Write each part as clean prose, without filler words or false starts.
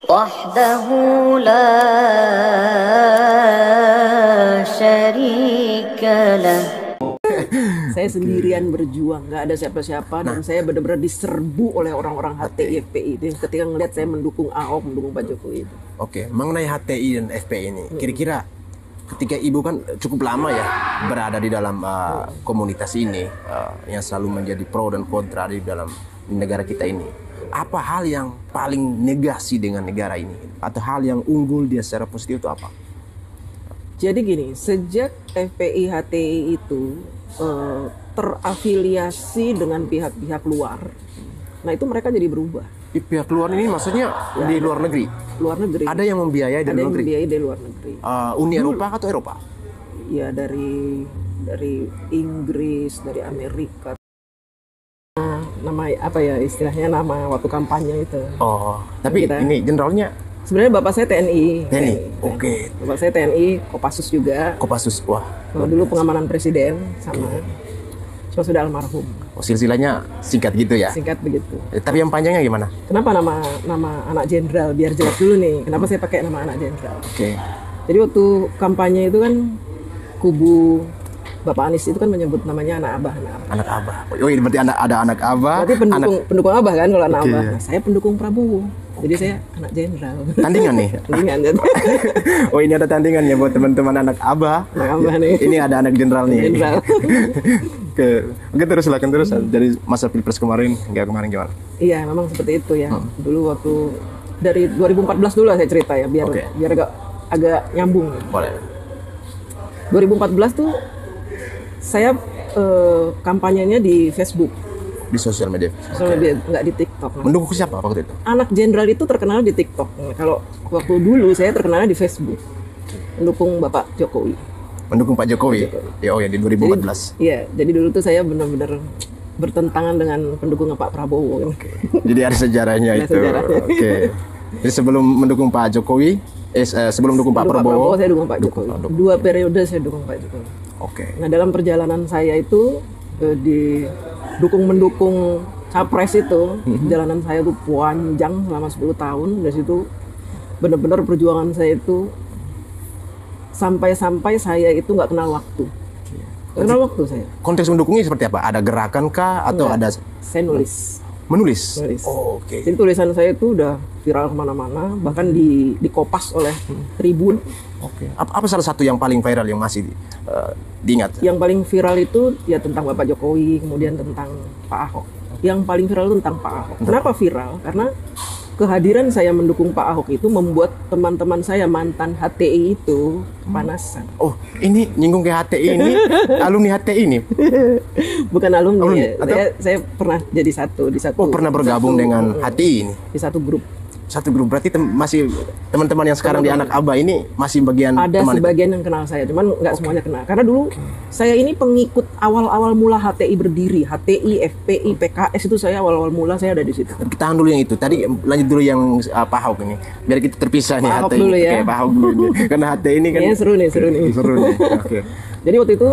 وحده لا شريك له. Saya sendirian berjuang, nggak ada siapa-siapa, dan saya benar-benar diserbu oleh orang-orang HTI FPI itu ketika ngelihat saya mendukung Ahok, mendukung Pak Jokowi itu. Oke, mengenai HTI dan FPI ini, kira-kira ketika Ibu kan cukup lama ya berada di dalam komunitas ini yang selalu menjadi pro dan kontra di dalam negara kita ini, apa hal yang paling negasi dengan negara ini atau hal yang unggul dia secara positif itu apa? Jadi gini, sejak FPI HTI itu terafiliasi dengan pihak-pihak luar, nah itu mereka jadi berubah. Di pihak luar ini maksudnya ya, di luar negeri? Luar negeri. Ada yang membiayai dari luar negeri? Ada yang membiayai dari luar negeri. Uni Eropa atau Eropa? Ya dari Inggris, dari Amerika. Nama apa ya istilahnya, nama waktu kampanye itu. Oh, tapi ini generalnya? Sebenarnya bapak saya TNI. Oke. Bapak saya TNI, Kopassus juga. Kopassus, wah. Dulu pengamanan presiden sama. Cuma sudah almarhum. Oh, silsilahnya singkat gitu ya? Singkat begitu. Tapi yang panjangnya gimana? Kenapa nama anak jenderal? Biar jelas dulu nih. Kenapa saya pakai nama anak jenderal? Oke. Jadi waktu kampanye itu kan kubu Bapak Anies itu kan menyebut namanya anak abah. Anak abah. Oh, ini berarti ada anak abah. Berarti pendukung abah kan kalau anak abah. Nah, saya pendukung Prabowo. Jadi saya anak jenderal. Tandingan nih? Tandingan. Oh, ini ada tandingan ya buat teman-teman anak abah. Anak abah nih. Ini ada anak jenderal nih. Jenderal. Oke, terus silakan terus. Dari masa Pilpres kemarin hingga kemarin gimana? Iya, memang seperti itu ya. Dulu waktu dari 2014 dulu lah saya cerita ya, biar agak nyambung. Boleh. 2014 tuh saya kampanyenya di Facebook. Di sosial media? Nggak di TikTok. Mendukung siapa waktu itu? Anak jenderal itu terkenal di TikTok. Kalau waktu dulu saya terkenalnya di Facebook. Mendukung Bapak Jokowi. Mendukung Pak Jokowi? Ya, oh ya, di 2014. Jadi dulu tuh saya benar-benar bertentangan dengan pendukung Pak Prabowo. Jadi ada sejarahnya itu. Oke. Jadi sebelum mendukung Pak Jokowi, sebelum mendukung Pak Prabowo, saya dukung Pak Jokowi. 2 periode saya dukung Pak Jokowi. Oke. Nah, dalam perjalanan saya itu mendukung capres itu, perjalanan saya itu panjang selama 10 tahun. Dari situ benar-benar perjuangan saya itu sampai saya itu nggak kenal waktu. Nggak kenal waktu saya. Konteks mendukungnya seperti apa? Ada gerakan kah atau ada? Saya nulis. Menulis? Oh, oke. Jadi tulisan saya itu udah viral kemana-mana, bahkan di Kompas oleh Tribun. Oke. Apa salah satu yang paling viral yang masih diingat? Yang paling viral itu ya tentang Bapak Jokowi, kemudian tentang Pak Ahok. Yang paling viral itu tentang Pak Ahok. Kenapa viral? Karena kehadiran saya mendukung Pak Ahok itu membuat teman-teman saya mantan HTI itu kepanasan. Oh, ini nyinggung ke HTI ini, alumni HTI ini? Bukan alumni ya. Saya pernah jadi di satu. Oh, pernah bergabung dengan HTI ini? Di satu grup. Satu grup, berarti masih teman-teman yang sekarang di anak abah ini masih bagian ada teman sebagian itu? yang kenal saya, cuman nggak semuanya kenal. Karena dulu saya ini pengikut awal-awal mula HTI berdiri, HTI, FPI, PKS itu saya awal-awal mula saya ada di situ. Tahan dulu yang itu. Tadi lanjut dulu yang Pak Ahok ini. Biar kita terpisah nih Ahok HTI. Dulu ya. Oke, Pak Ahok dulu nih. Karena HTI ini kan seru nih. Seru nih. Oke. Jadi waktu itu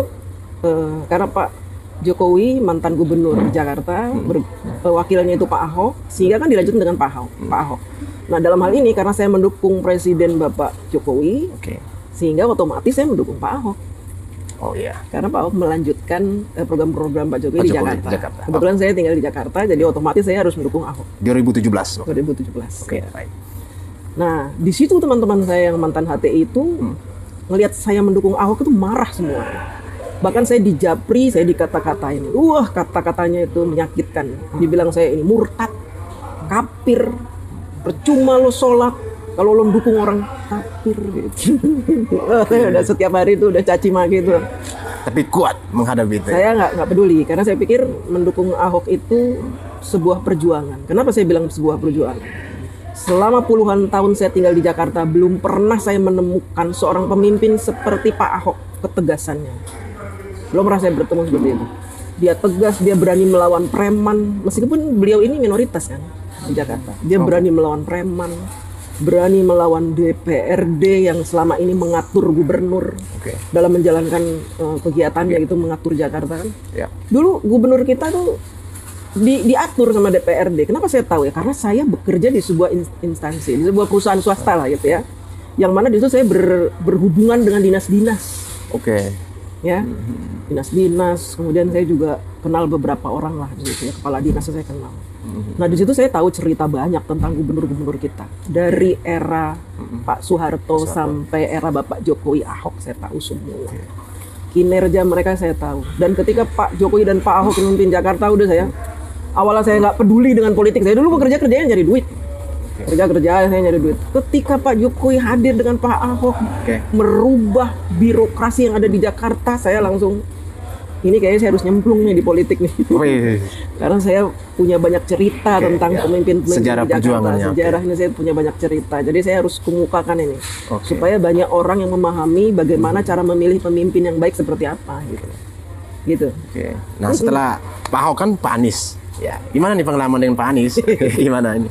karena Pak Jokowi mantan gubernur Jakarta, wakilnya itu Pak Ahok, sehingga kan dilanjutkan dengan Pak Ahok. Nah, dalam hal ini karena saya mendukung Presiden Bapak Jokowi, sehingga otomatis saya mendukung Pak Ahok. Oh iya. Karena Pak Ahok melanjutkan program-program Pak Jokowi di Jakarta. Kebetulan saya tinggal di Jakarta, jadi otomatis saya harus mendukung Ahok. 2017. 2017. Oke, baik. Nah, di situ teman-teman saya yang mantan HTI itu ngelihat saya mendukung Ahok itu marah semua. Bahkan saya dijapri, saya dikata-katain. Wah, kata-katanya itu menyakitkan. Dibilang saya ini murtad, kafir, percuma lo sholat kalau lo dukung orang kafir gitu. Udah setiap hari itu udah caci maki itu. Tapi kuat menghadapi itu. Saya nggak peduli karena saya pikir mendukung Ahok itu sebuah perjuangan. Kenapa saya bilang sebuah perjuangan? Selama puluhan tahun saya tinggal di Jakarta, belum pernah saya menemukan seorang pemimpin seperti Pak Ahok ketegasannya. Belum pernah saya bertemu seperti itu. Dia tegas, dia berani melawan preman, meskipun beliau ini minoritas kan di Jakarta. Dia berani melawan preman, berani melawan DPRD yang selama ini mengatur gubernur dalam menjalankan kegiatannya itu mengatur Jakarta kan. Dulu gubernur kita tuh diatur sama DPRD. Kenapa saya tahu ya? Karena saya bekerja di sebuah instansi, di sebuah perusahaan swasta lah gitu ya. Yang mana di situ saya berhubungan dengan dinas-dinas. Oke. Ya, dinas-dinas. Kemudian saya juga kenal beberapa orang lah di situ ya. Kepala dinas saya kenal. Nah di situ saya tahu cerita banyak tentang gubernur-gubernur kita. Dari era Pak Soeharto sampai era Bapak Jokowi, Ahok, saya tahu semua. Kinerja mereka saya tahu. Dan ketika Pak Jokowi dan Pak Ahok memimpin Jakarta, udah awalnya saya nggak peduli dengan politik. Saya dulu kerjanya nyari duit. Kerja saya nyari duit. Ketika Pak Jokowi hadir dengan Pak Ahok, merubah birokrasi yang ada di Jakarta, saya langsung ini kayaknya saya harus nyemplung nih di politik nih. Karena saya punya banyak cerita tentang pemimpin-pemimpin sejarah di Jakarta. perjuangannya. Sejarah ini saya punya banyak cerita. Jadi saya harus kemukakan ini. Supaya banyak orang yang memahami bagaimana cara memilih pemimpin yang baik seperti apa gitu. Nah, setelah Pak Ahok kan Pak Anies. Ya, gimana nih pengalaman dengan Pak Anies? Gimana ini?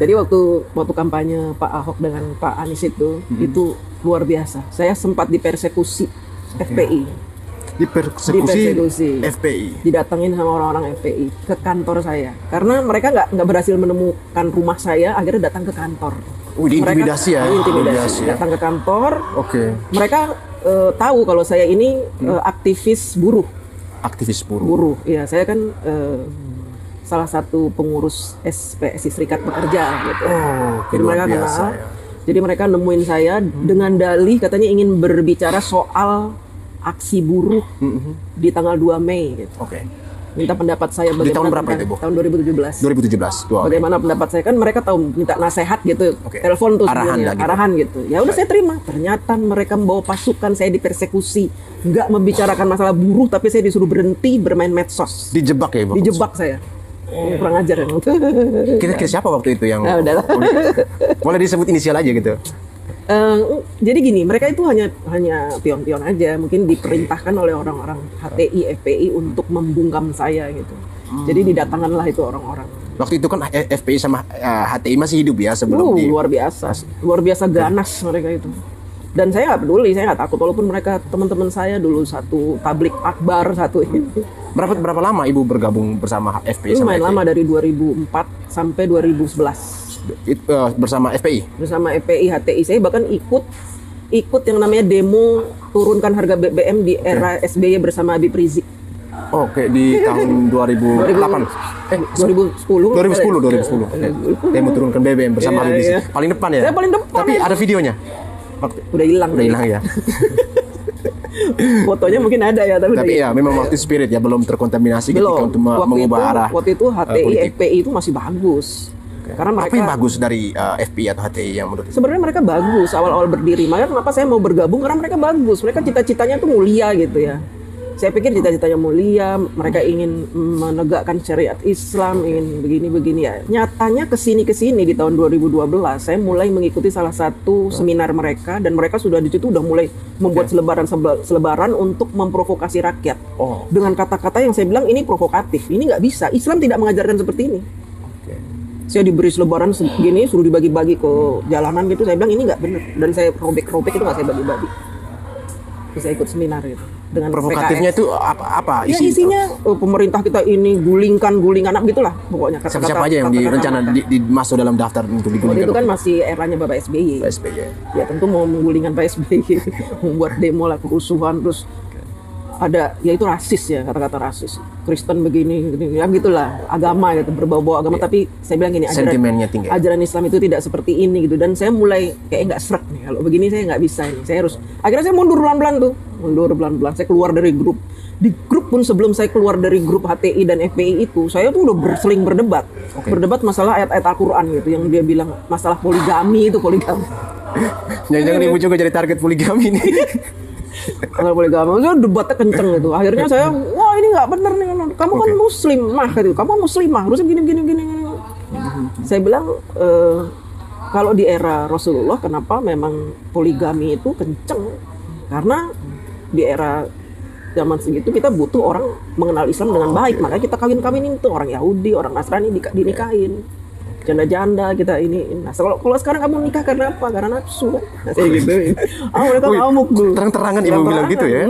Jadi waktu kampanye Pak Ahok dengan Pak Anies itu luar biasa. Saya sempat dipersekusi FPI. Dipersekusi FPI. Didatengin sama orang-orang FPI ke kantor saya. Karena mereka nggak berhasil menemukan rumah saya, akhirnya datang ke kantor. Intimidasi ya? Intimidasi. Datang ke kantor. Mereka tahu kalau saya ini aktivis buruh. Aktivis buruh. Iya, saya kan salah satu pengurus SPSI Serikat Pekerja gitu. Jadi mereka kenal. Jadi mereka nemuin saya dengan dalih katanya ingin berbicara soal aksi buruh di tanggal 2 Mei gitu. Minta pendapat saya bagaimana. Di tahun berapa itu, Bu? Tahun 2017. 2017. Bagaimana pendapat saya, kan mereka tahu minta nasihat gitu. Telepon tuh arahan gitu. Ya udah saya terima. Ternyata mereka membawa pasukan, saya dipersekusi. Nggak membicarakan masalah buruh, tapi saya disuruh berhenti bermain medsos. Dijebak ya, Bu? Dijebak saya. Kurang ajar ya. Kira-kira siapa waktu itu yang udahlah. Boleh disebut inisial aja gitu? Jadi gini, mereka itu hanya pion-pion aja, mungkin diperintahkan oleh orang-orang HTI, FPI untuk membungkam saya gitu. Jadi didatangkanlah itu orang-orang. Waktu itu kan FPI sama HTI masih hidup ya sebelum luar biasa ganas mereka itu. Dan saya nggak peduli, saya nggak takut walaupun mereka teman-teman saya dulu satu tablik akbar satu ini. Berapa lama Ibu bergabung bersama FPI sama lumayan lama, dari 2004 sampai 2011. Bersama FPI? Bersama FPI, HTI. Saya bahkan ikut yang namanya demo turunkan harga BBM di era SBY bersama Habib Rizik. Di tahun 2008. 2010. Demo turunkan BBM bersama Habib Rizik. Paling depan ya? Saya paling depan. Tapi ada videonya? Udah hilang ya? Fotonya mungkin ada ya, tapi ya memang waktu spirit ya belum terkontaminasi ketika untuk mengubah arah. Waktu itu HTI, FPI itu masih bagus. Karena mereka, apa yang bagus dari FPI atau HTI yang menurut sebenarnya mereka bagus awal-awal berdiri. Makanya kenapa saya mau bergabung, karena mereka bagus. Mereka cita-citanya tuh mulia gitu ya. Saya pikir cita-citanya mulia, mereka ingin menegakkan syariat Islam, ingin begini-begini ya. Nyatanya kesini di tahun 2012 saya mulai mengikuti salah satu seminar mereka, dan mereka sudah di situ udah mulai membuat selebaran untuk memprovokasi rakyat. Dengan kata-kata yang saya bilang ini provokatif, ini nggak bisa. Islam tidak mengajarkan seperti ini. Saya diberi selebaran segini, suruh dibagi-bagi ke jalanan gitu. Saya bilang ini nggak benar, dan saya robek-robek itu nggak saya bagi-bagi. Terus saya ikut seminar gitu. Dengan provokatifnya PKS. itu apa ya isinya pemerintah kita ini gulingkan anak gitulah pokoknya. Siapa aja yang direncana masuk dalam daftar untuk digulingkan? Waktu itu kan masih eranya Bapak SBY. Ya tentu mau menggulingkan Pak SBY, membuat demo lah, kerusuhan, terus ada ya itu rasis ya, kata-kata rasis, Kristen begini ya gitulah, agama gitu, berbau-bau agama. Tapi saya bilang gini, sentimennya tinggi. Ajaran Islam itu tidak seperti ini gitu. Dan saya mulai kayak nggak srek nih, kalau begini saya nggak bisa ini, saya harus, akhirnya saya mundur pelan-pelan, saya keluar dari grup. Di grup pun, sebelum saya keluar dari grup HTI dan FPI itu, saya tuh udah sering berdebat masalah ayat-ayat Al-Quran gitu, yang dia bilang masalah poligami itu, poligami. Jangan-jangan ibu juga jadi target poligami nih. Kalau poligami, saya debatnya kenceng gitu. Akhirnya saya, wah ini nggak benar nih, kamu kan muslim, gitu. Kamu muslimah, harusnya gini. Saya bilang, kalau di era Rasulullah, kenapa memang poligami itu kenceng? Karena di era zaman segitu kita butuh orang mengenal Islam dengan baik, makanya kita kawin-kawinin tuh orang Yahudi, orang Nasrani dinikahin. janda-janda kita ini. Nah, kalau sekarang kamu nikah karena apa? Karena nafsu kan? Nah, saya gitu. Mereka ngamuk dulu. Terang-terangan ibu bilang gitu ya?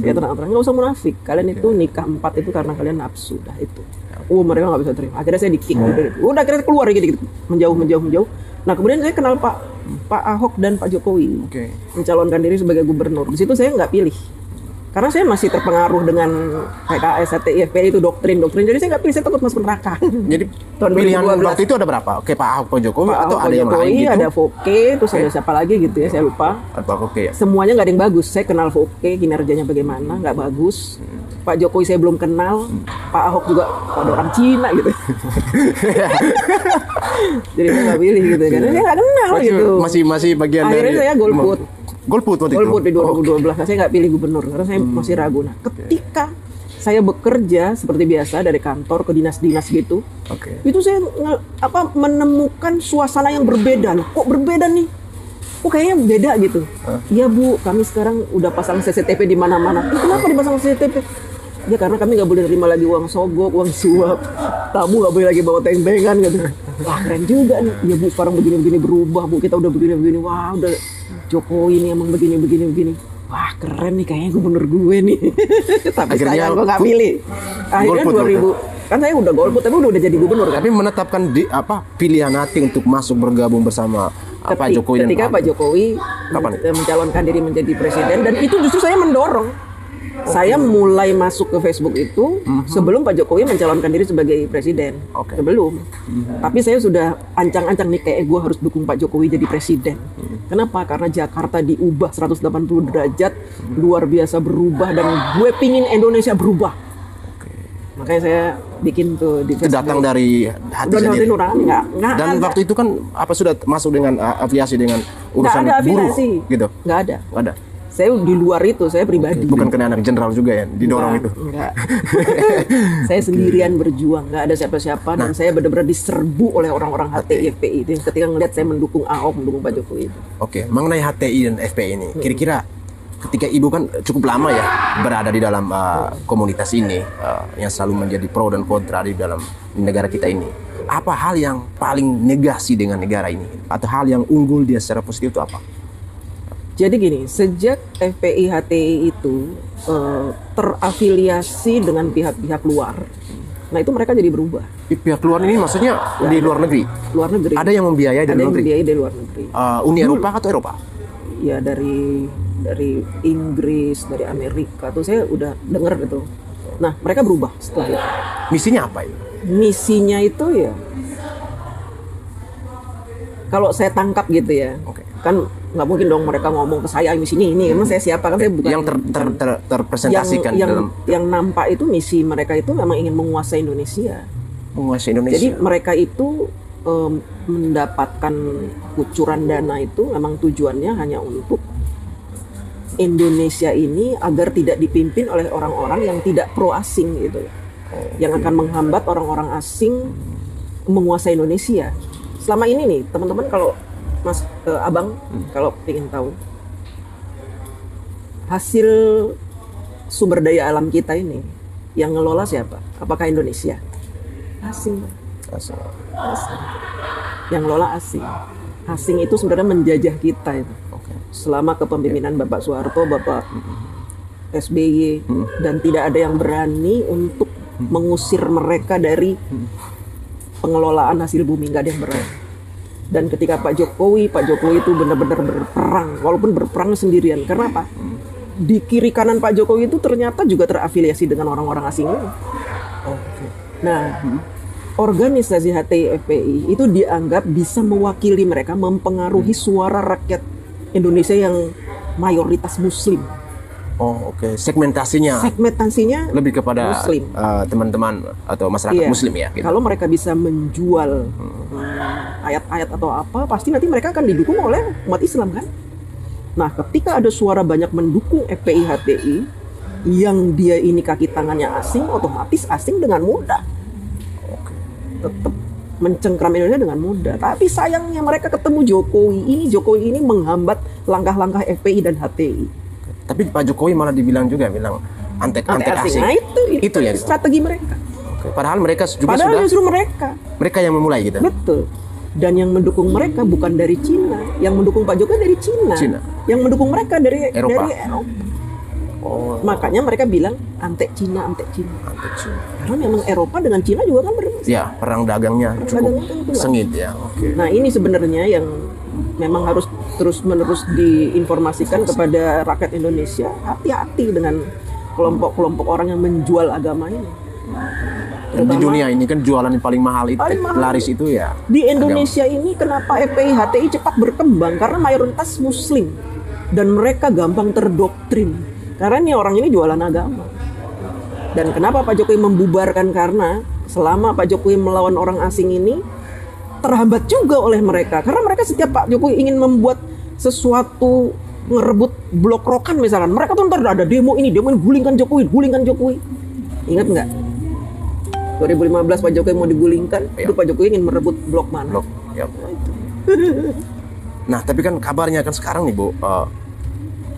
Ya terang-terangan, nggak usah munafik. Kalian itu nikah 4 itu karena kalian nafsu, dah itu. Mereka nggak bisa terima. Akhirnya saya di-kick. Udah akhirnya keluar gitu, menjauh. Nah kemudian saya kenal Pak Ahok dan Pak Jokowi, mencalonkan diri sebagai gubernur. Di situ saya nggak pilih. Karena saya masih terpengaruh dengan PKS, HTI, FPI itu doktrin. Jadi saya nggak pilih, saya takut masuk neraka. Jadi tahun pilihan 2012. waktu itu ada berapa? Oke, Pak Ahok, Pak Jokowi, Pak atau Ahok, ada yang Jokowi, lain gitu? ada Foke, terus ada siapa lagi gitu ya, saya lupa. Pak Oke ya. Semuanya nggak ada yang bagus. Saya kenal Foke, kinerjanya bagaimana, nggak bagus. Pak Jokowi saya belum kenal. Pak Ahok juga ada orang Cina gitu. Jadi saya nggak pilih gitu kan. Saya nggak kenal gitu. Masih bagian akhirnya dari. saya golput. Golput waktu itu? Golput di 2012. Nah, saya nggak pilih gubernur karena saya masih ragu. Nah, ketika saya bekerja seperti biasa dari kantor ke dinas-dinas gitu, itu saya menemukan suasana yang berbeda. Loh, kok berbeda nih? Kok kayaknya beda gitu. Iya Bu, kami sekarang udah pasang CCTV di mana-mana. Kenapa dipasang CCTV? Ya karena kami nggak boleh terima lagi uang sogok, uang suap. Tamu nggak boleh lagi bawa teng-tengan gitu. Wah keren juga nih. Ya Bu, sekarang begini-begini berubah Bu. Kita udah begini-begini. Wah udah Jokowi nih emang begini-begini. Wah keren nih kayaknya gubernur gue nih. Tapi sayang gue nggak pilih. Akhirnya 2000 kan saya udah golput tapi udah jadi gubernur kan. Tapi menetapkan pilihan hati untuk masuk bergabung bersama Pak Jokowi ketika Pak Jokowi mencalonkan diri menjadi presiden, dan itu justru saya mendorong. Saya mulai masuk ke Facebook itu sebelum Pak Jokowi mencalonkan diri sebagai presiden. Sebelum. Tapi saya sudah ancang-ancang nih kayak gue harus dukung Pak Jokowi jadi presiden. Kenapa? Karena Jakarta diubah 180 derajat, luar biasa berubah, dan gue pingin Indonesia berubah. Makanya saya bikin tuh di Facebook. Itu datang dari hati sendiri. Nggak Dan ada. waktu itu kan sudah masuk dengan afiliasi dengan urusan buruh gitu. Nggak ada. Nggak ada. Saya di luar itu, saya pribadi. Bukan kena anak jenderal juga ya, didorong itu. Enggak. Saya sendirian berjuang, nggak ada siapa-siapa, dan saya benar-benar diserbu oleh orang-orang HTI, FPI itu. Ketika ngelihat saya mendukung Ahok, mendukung Pak Jokowi itu. Mengenai HTI dan FPI ini, kira-kira ketika Ibu kan cukup lama ya berada di dalam komunitas ini, yang selalu menjadi pro dan kontra di dalam negara kita ini. Apa hal yang paling negasi dengan negara ini? Atau hal yang unggul dia secara positif itu apa? Jadi gini, sejak FPI HTI itu terafiliasi dengan pihak-pihak luar, nah itu mereka jadi berubah. Pihak luar ini maksudnya di luar negeri? Luar negeri. Ada yang membiayai dari luar negeri? Ada yang membiayai dari luar negeri. Uni Eropa atau Eropa? Ya dari Inggris, dari Amerika tuh saya udah dengar gitu. Nah mereka berubah setelah itu. Misinya apa itu? Misinya itu ya, kalau saya tangkap gitu ya, kan nggak mungkin dong mereka ngomong ke saya misi ini, emang saya siapa, kan saya bukan yang terpresentasikan yang nampak itu misi mereka itu memang ingin menguasai Indonesia. Jadi mereka itu mendapatkan kucuran dana itu memang tujuannya hanya untuk Indonesia ini agar tidak dipimpin oleh orang-orang yang tidak pro asing gitu, yang akan menghambat orang-orang asing menguasai Indonesia. Selama ini nih teman-teman, kalau Mas Abang kalau ingin tahu hasil sumber daya alam kita ini yang ngelola siapa? Apakah Indonesia? Asing. Yang ngelola asing. Asing itu sebenarnya menjajah kita itu. Selama kepemimpinan Bapak Soeharto, Bapak SBY, dan tidak ada yang berani untuk mengusir mereka dari pengelolaan hasil bumi, nggak ada yang berani. Dan ketika Pak Jokowi itu benar-benar berperang, walaupun berperang sendirian. Karena apa? Di kiri kanan Pak Jokowi itu ternyata juga terafiliasi dengan orang-orang asing ini. Nah, organisasi HTI FPI itu dianggap bisa mewakili mereka, mempengaruhi suara rakyat Indonesia yang mayoritas Muslim. Segmentasinya lebih kepada Muslim. Teman-teman atau masyarakat Muslim ya gitu. Kalau mereka bisa menjual ayat-ayat atau apa, pasti nanti mereka akan didukung oleh umat Islam kan. Nah ketika ada suara banyak mendukung FPI HTI yang dia ini kaki tangannya asing, otomatis asing dengan mudah tetap mencengkram Indonesia dengan mudah. Tapi sayangnya mereka ketemu Jokowi ini menghambat langkah-langkah FPI dan HTI. Tapi Pak Jokowi malah bilang antek asing. Nah, itu ya strategi mereka. Padahal mereka juga justru mereka Mereka yang memulai gitu. Betul. Dan yang mendukung mereka bukan dari Cina, yang mendukung Pak Jokowi dari Cina. Yang mendukung mereka dari Eropa. Oh. Makanya mereka bilang antek Cina, antek Cina. Karena memang Eropa dengan Cina juga kan ya, perang dagangnya cukup sengit ya. Nah, ini sebenarnya yang memang harus terus-menerus diinformasikan kepada rakyat Indonesia. Hati-hati dengan kelompok-kelompok orang yang menjual agama ini. Dan di dunia ini kan jualan yang paling mahal itu, laris itu ya. Di Indonesia ini kenapa FPI HTI cepat berkembang? Karena mayoritas Muslim dan mereka gampang terdoktrin. Karena ini orang ini jualan agama. Dan kenapa Pak Jokowi membubarkan? Karena selama Pak Jokowi melawan orang asing ini terhambat juga oleh mereka. Karena mereka setiap Pak Jokowi ingin membuat sesuatu, ngerebut blok rokan misalkan, mereka tuh ntar ada demo ini gulingkan Jokowi. Ingat nggak? 2015 Pak Jokowi mau digulingkan, itu Pak Jokowi ingin merebut blok mana? Blok, ya. Nah, tapi kan kabarnya kan sekarang nih, Bu,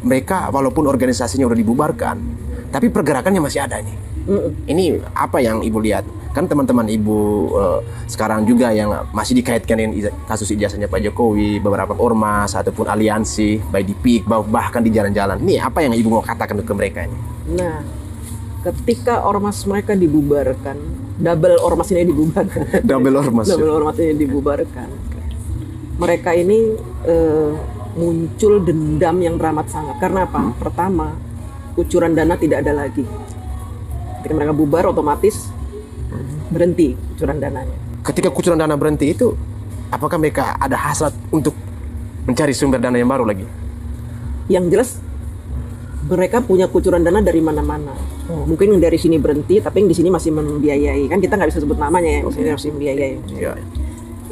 mereka walaupun organisasinya udah dibubarkan, tapi pergerakannya masih ada nih. Ini apa yang Ibu lihat? Kan teman-teman Ibu sekarang juga yang masih dikaitkan dengan kasus ijazahnya Pak Jokowi, beberapa ormas ataupun aliansi, by the peak, bahkan di jalan-jalan. Ini apa yang Ibu mau katakan ke mereka ini? Nah, ketika ormas mereka dibubarkan, double ormas ini dibubarkan. Double ormas ini dibubarkan. Mereka ini muncul dendam yang teramat sangat. Karena apa? Pertama, kucuran dana tidak ada lagi. Ketika mereka bubar, otomatis berhenti kucuran dananya. Ketika kucuran dana berhenti itu, apakah mereka ada hasrat untuk mencari sumber dana yang baru lagi? Yang jelas, mereka punya kucuran dana dari mana-mana. Mungkin dari sini berhenti, tapi yang di sini masih membiayai. Kan kita nggak bisa sebut namanya ya, maksudnya masih membiayai.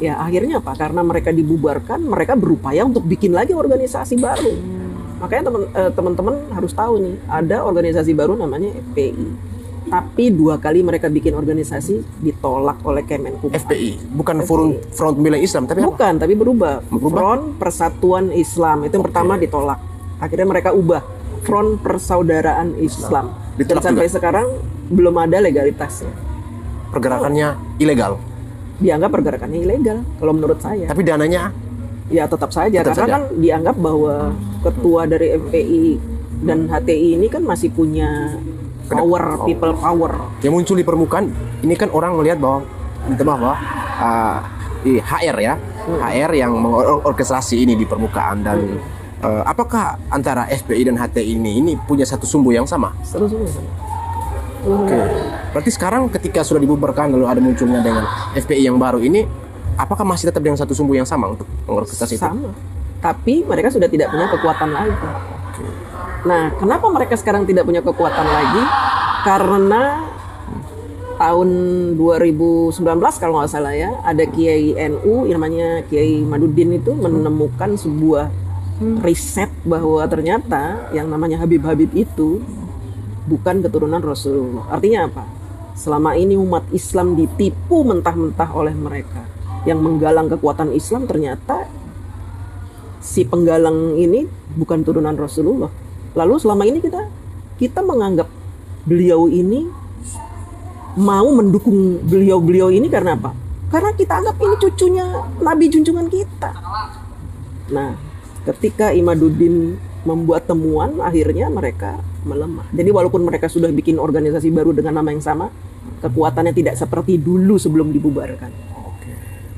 Ya akhirnya apa? Karena mereka dibubarkan, mereka berupaya untuk bikin lagi organisasi baru. Makanya teman-teman harus tahu nih, ada organisasi baru namanya FPI. Tapi 2 kali mereka bikin organisasi ditolak oleh Kemenkumham. FPI, bukan Front Pembela Islam, tapi bukan, tapi berubah. Front Persatuan Islam itu yang pertama ditolak. Akhirnya mereka ubah Front Persaudaraan Islam. Dan sampai sekarang belum ada legalitasnya. Pergerakannya ilegal. Dianggap pergerakannya ilegal kalau menurut saya. Tapi dananya ya tetap saja karena kan dianggap bahwa ketua dari FPI dan HTI ini kan masih punya power, people power. Yang muncul di permukaan ini kan orang melihat bahwa HR ya, HR yang mengorkestrasi ini di permukaan dan apakah antara FPI dan HTI ini punya satu sumbu yang sama? Satu sumbu sama. Oke. Berarti sekarang ketika sudah dibubarkan lalu ada munculnya dengan FPI yang baru ini, apakah masih tetap dengan satu sumbu yang sama untuk mengorkestrasi itu? Sama. Tapi mereka sudah tidak punya kekuatan lagi. Nah, kenapa mereka sekarang tidak punya kekuatan lagi? Karena tahun 2019 kalau nggak salah ya, ada Kiai NU yang namanya Kiai Madudin itu menemukan sebuah riset bahwa ternyata yang namanya Habib-Habib itu bukan keturunan Rasulullah. Artinya apa? Selama ini umat Islam ditipu mentah-mentah oleh mereka. Yang menggalang kekuatan Islam ternyata si penggalang ini bukan turunan Rasulullah. Lalu selama ini kita menganggap beliau ini mau mendukung beliau ini karena apa? Karena kita anggap ini cucunya Nabi junjungan kita. Nah, ketika Imaduddin membuat temuan, akhirnya mereka melemah. Jadi walaupun mereka sudah bikin organisasi baru dengan nama yang sama, kekuatannya tidak seperti dulu sebelum dibubarkan. Oke.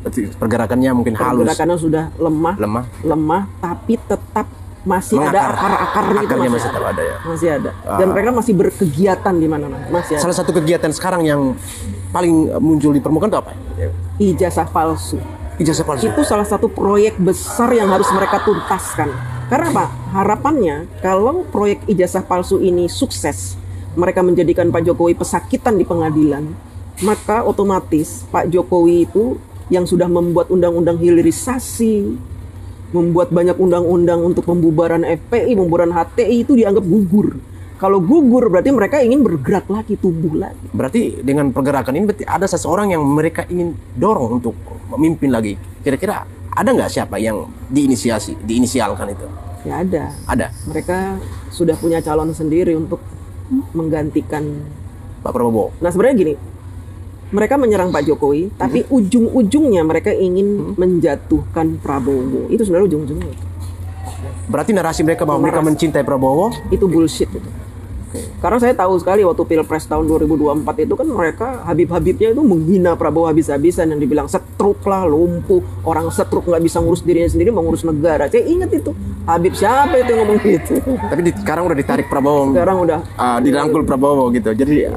Berarti pergerakannya mungkin halus. Pergerakannya sudah lemah, tapi tetap masih mengakar. Ada akar-akarnya itu masih tetap ada ya. Masih ada. Dan mereka masih berkegiatan di mana-mana. Masih ada. Salah satu kegiatan sekarang yang paling muncul di permukaan itu apa? Ijazah palsu. Ijazah palsu. Itu salah satu proyek besar yang harus mereka tuntaskan. Karena apa? Harapannya kalau proyek ijazah palsu ini sukses, mereka menjadikan Pak Jokowi pesakitan di pengadilan, maka otomatis Pak Jokowi itu yang sudah membuat undang-undang hilirisasi, membuat banyak undang-undang untuk pembubaran FPI, pembubaran HTI itu dianggap gugur. Kalau gugur berarti mereka ingin bergerak lagi, tumbuh lagi. Berarti dengan pergerakan ini berarti ada seseorang yang mereka ingin dorong untuk memimpin lagi. Kira-kira ada nggak siapa yang diinisialkan itu? Ya ada. Ada. Mereka sudah punya calon sendiri untuk menggantikan Pak Prabowo. Nah sebenarnya gini, mereka menyerang Pak Jokowi, tapi ujung-ujungnya mereka ingin menjatuhkan Prabowo. Itu sebenarnya ujung-ujungnya. Berarti narasi mereka bahwa mereka mencintai Prabowo Itu bullshit itu. Karena saya tahu sekali waktu Pilpres tahun 2024 itu kan mereka Habib-habibnya itu menghina Prabowo habis-habisan, yang dibilang setruk lah, lumpuh, orang setruk nggak bisa ngurus dirinya sendiri, mau ngurus negara. Saya ingat itu. Habib siapa itu yang ngomong gitu? tapi sekarang udah ditarik Prabowo, Sekarang udah dirangkul Prabowo gitu. Jadi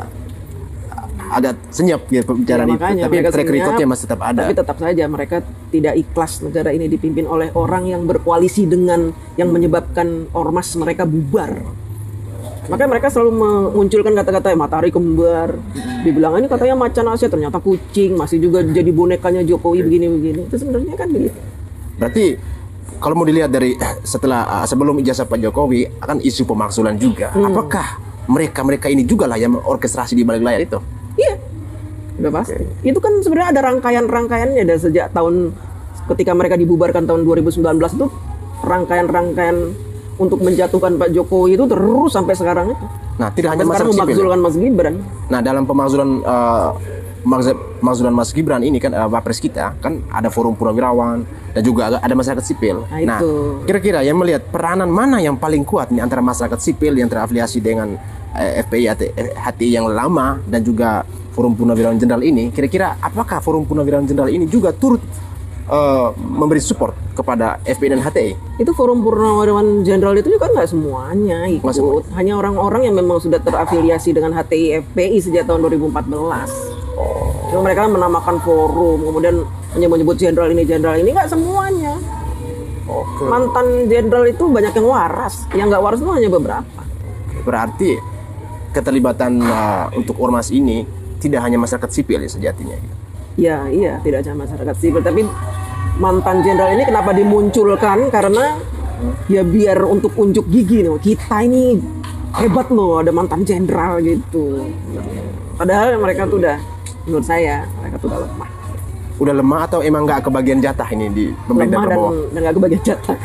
agak senyap gitu pembicaraan itu. makanya Tapi mereka track senyap, recordnya masih tetap ada. Tapi tetap saja mereka tidak ikhlas negara ini dipimpin oleh orang yang berkoalisi dengan yang menyebabkan ormas mereka bubar. Makanya mereka selalu memunculkan kata-kata matahari kembar. Dibilang ini katanya macan Asia, ternyata kucing, masih juga jadi bonekanya Jokowi begini-begini. Itu sebenarnya kan begitu. Berarti kalau mau dilihat dari sebelum ijazah Pak Jokowi akan isu pemakzulan juga. Apakah mereka ini juga lah yang orkestrasi di balik layar itu? Iya, udah pasti. Itu kan sebenarnya ada rangkaian-rangkaiannya dari sejak tahun ketika mereka dibubarkan tahun 2019 itu, rangkaian-rangkaian untuk menjatuhkan Pak Jokowi itu terus sampai sekarang itu. Nah, tidak hanya sekarang masalah sipil. memakzulkan Mas Gibran. Nah, dalam pemakzulan Mas Gibran ini kan Wapres kita kan ada forum purnawirawan dan juga ada masyarakat sipil. Nah, itu. Kira-kira yang melihat peranan mana yang paling kuat nih antara masyarakat sipil yang terafiliasi dengan FPI atau HTI yang lama dan juga forum purnawirawan jenderal ini, kira-kira apakah forum purnawirawan jenderal ini juga turut memberi support kepada FPI dan HTI? Itu forum purnawirawan jenderal itu juga nggak semuanya ikut. Hanya orang-orang yang memang sudah terafiliasi dengan HTI FPI sejak tahun 2014. Cuma mereka menamakan forum, kemudian hanya menyebut jenderal ini nggak semuanya. Mantan jenderal itu banyak yang waras, yang nggak waras itu hanya beberapa. Berarti keterlibatan untuk ormas ini tidak hanya masyarakat sipil ya sejatinya. Ya, iya, tidak hanya masyarakat sipil, tapi mantan jenderal ini kenapa dimunculkan? Karena ya biar untuk unjuk gigi nih, kita ini hebat loh, ada mantan jenderal gitu. Padahal mereka tuh udah, menurut saya, mereka tuh udah lemah. Udah lemah atau emang nggak kebagian jatah ini di pemerintah Lemah Prabowo? dan nggak kebagian jatah.